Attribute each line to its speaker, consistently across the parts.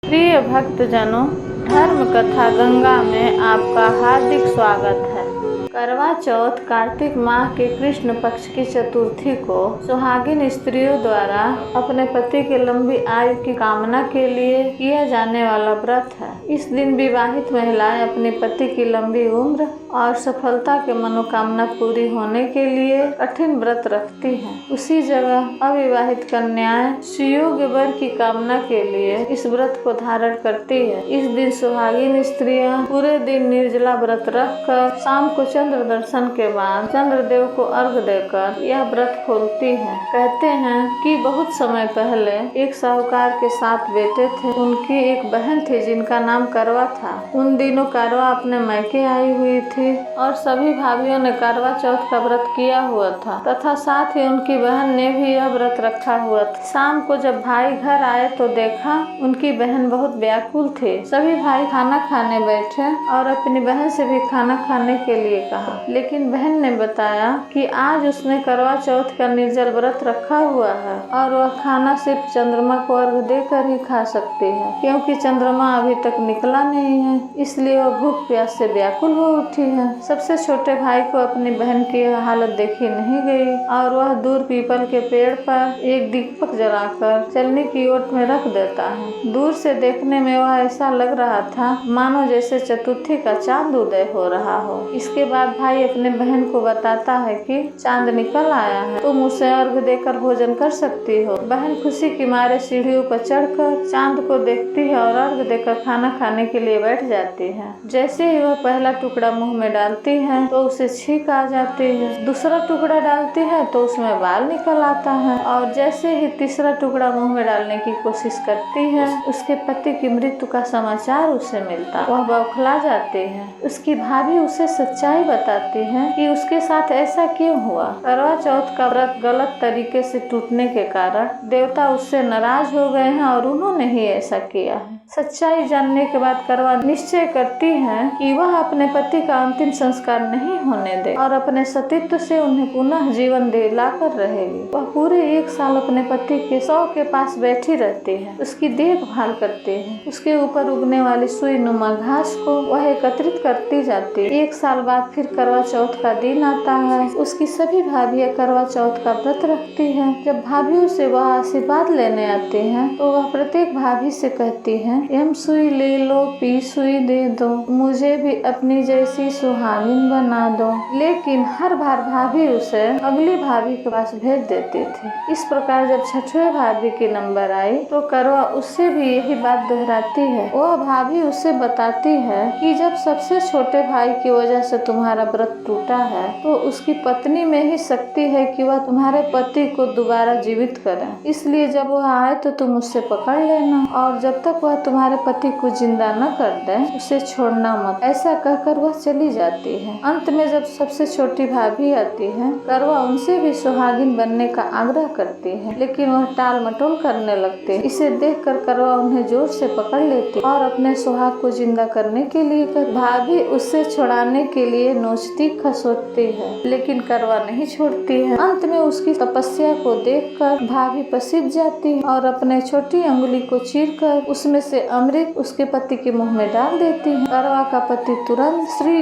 Speaker 1: प्रिय भक्तजनों, धर्म कथा गंगा में आपका हार्दिक स्वागत है। करवा चौथ कार्तिक माह के कृष्ण पक्ष की चतुर्थी को सुहागिन स्त्रियों द्वारा अपने पति की लंबी आयु की कामना के लिए किया जाने वाला व्रत है। इस दिन विवाहित महिलाएं अपने पति की लंबी उम्र और सफलता के मनोकामना पूरी होने के लिए कठिन व्रत रखती हैं। उसी जगह अविवाहित कन्याएं सुयोग्य वर की कामना के लिए इस व्रत को धारण करती है। इस दिन सुहागिन स्त्रियां पूरे दिन निर्जला व्रत रखकर शाम को चंद्र दर्शन के बाद चंद्रदेव को अर्घ देकर यह व्रत खोलती हैं। कहते हैं कि बहुत समय पहले एक साहूकार के 7 बेटे थे। उनकी एक बहन थी जिनका नाम करवा था। उन दिनों करवा अपने मैके आई हुई थी और सभी भाभियों ने करवा चौथ का व्रत किया हुआ था तथा साथ ही उनकी बहन ने भी यह व्रत रखा हुआ था। शाम को जब भाई घर आए तो देखा उनकी बहन बहुत व्याकुल थी। सभी भाई खाना खाने बैठे और अपनी बहन से भी खाना खाने के लिए कहा, लेकिन बहन ने बताया कि आज उसने करवा चौथ का निर्जल व्रत रखा हुआ है और वह खाना सिर्फ चंद्रमा को अर्घ देकर ही खा सकती है, क्योंकि चंद्रमा अभी तक निकला नहीं है, इसलिए वह भूख प्यास से व्याकुल हो उठी है। सबसे छोटे भाई को अपनी बहन की यह हालत देखी नहीं गई और वह दूर पीपल के पेड़ पर एक दीपक जलाकर चलने की ओर में रख देता है। दूर से देखने में वह ऐसा लग रहा था मानो जैसे चतुर्थी का चांद उदय हो रहा हो। इसके बाद भाई अपने बहन को बताता है कि चांद निकल आया है, तुम उसे अर्घ देकर भोजन कर सकती हो। बहन खुशी की मारे सीढ़ियों पर चढ़कर चांद को देखती है और अर्घ देकर खाना खाने के लिए बैठ जाती है। जैसे ही वह पहला टुकड़ा मुंह में डालती है तो उसे छींक आ जाती है। दूसरा टुकड़ा डालती है तो उसमें बाल निकल आता है और जैसे ही तीसरा टुकड़ा मुंह में डालने की कोशिश करती है उसके पति की मृत्यु का समाचार उसे मिलता। वह बौखला जाती है। उसकी भाभी उसे सच्चाई बताती है कि उसके साथ ऐसा क्यों हुआ। करवा चौथ का व्रत गलत तरीके से टूटने के कारण देवता उससे नाराज हो गए हैं और उन्होंने ही ऐसा किया है। सच्चाई जानने के बाद करवा निश्चय करती है कि वह अपने पति का अंतिम संस्कार नहीं होने दे और अपने सतीत्व से उन्हें पुनः जीवन दिलाकर रहेगी। वह पूरे 1 साल अपने पति के शव के पास बैठी रहती है, उसकी देखभाल करती है। उसके ऊपर उगने वाली सुई नुमा घास को वह एकत्रित करती जाती है। 1 साल बाद फिर करवा चौथ का दिन आता है। उसकी सभी भाभियां करवा चौथ का व्रत रखती है। जब भाभियों से वह आशीर्वाद लेने आती है तो वह प्रत्येक भाभी से कहती है, एम सुई ले लो, पी सुई दे दो, मुझे भी अपनी जैसी सुहागिन बना दो। लेकिन हर बार भाभी उसे अगली भाभी के पास भेज देती थी। इस प्रकार जब 6वें भाभी की नंबर आई तो करवा उससे भी यही बात दोहराती है। वह भाभी उसे बताती है कि जब सबसे छोटे भाई की वजह से तुम्हारा व्रत टूटा है तो उसकी पत्नी में ही शक्ति है कि वह तुम्हारे पति को दोबारा जीवित करे। इसलिए जब वह आए तो तुम उससे पकड़ लेना और जब तक वह तुम्हारे पति को जिंदा न कर दे उसे छोड़ना मत। ऐसा कहकर वह चली जाती है। अंत में जब सबसे छोटी भाभी आती है, करवा उनसे भी सुहागिन बनने का आग्रह करती है, लेकिन वह टाल मटोल करने लगते हैं। इसे देखकर करवा उन्हें जोर से पकड़ लेती और अपने सुहाग को जिंदा करने के लिए भाभी उससे छुड़ाने के लिए नोचती खसोटती है, लेकिन करवा नहीं छोड़ती है। अंत में उसकी तपस्या को देखकर भाभी पसीज जाती है और अपने छोटी अंगुली को चीरकर उसमें से अमृत उसके पति के मुंह में डाल देती है। करवा का पति तुरंत श्री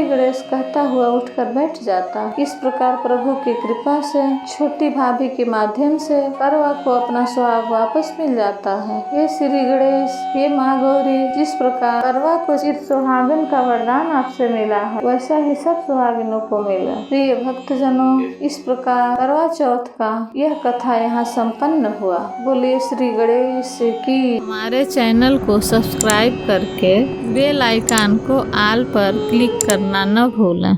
Speaker 1: गणेश कहता हुआ उठकर बैठ जाता। इस प्रकार प्रभु की कृपा से छोटी भाभी के माध्यम से करवा को अपना सुहाग वापस मिल जाता है। हे श्री गणेश, हे माँ गौरी, जिस प्रकार करवा को चिर सुहागन का वरदान आपसे मिला है वैसा ही सब सुहागिनों को मिला। प्रिय भक्तजनों, इस प्रकार करवा चौथ का यह कथा यहाँ संपन्न हुआ। बोलिए श्री गणेश की। हमारे चैनल को सब्सक्राइब करके बेल आइकन को ऑल पर क्लिक करना न भूलें।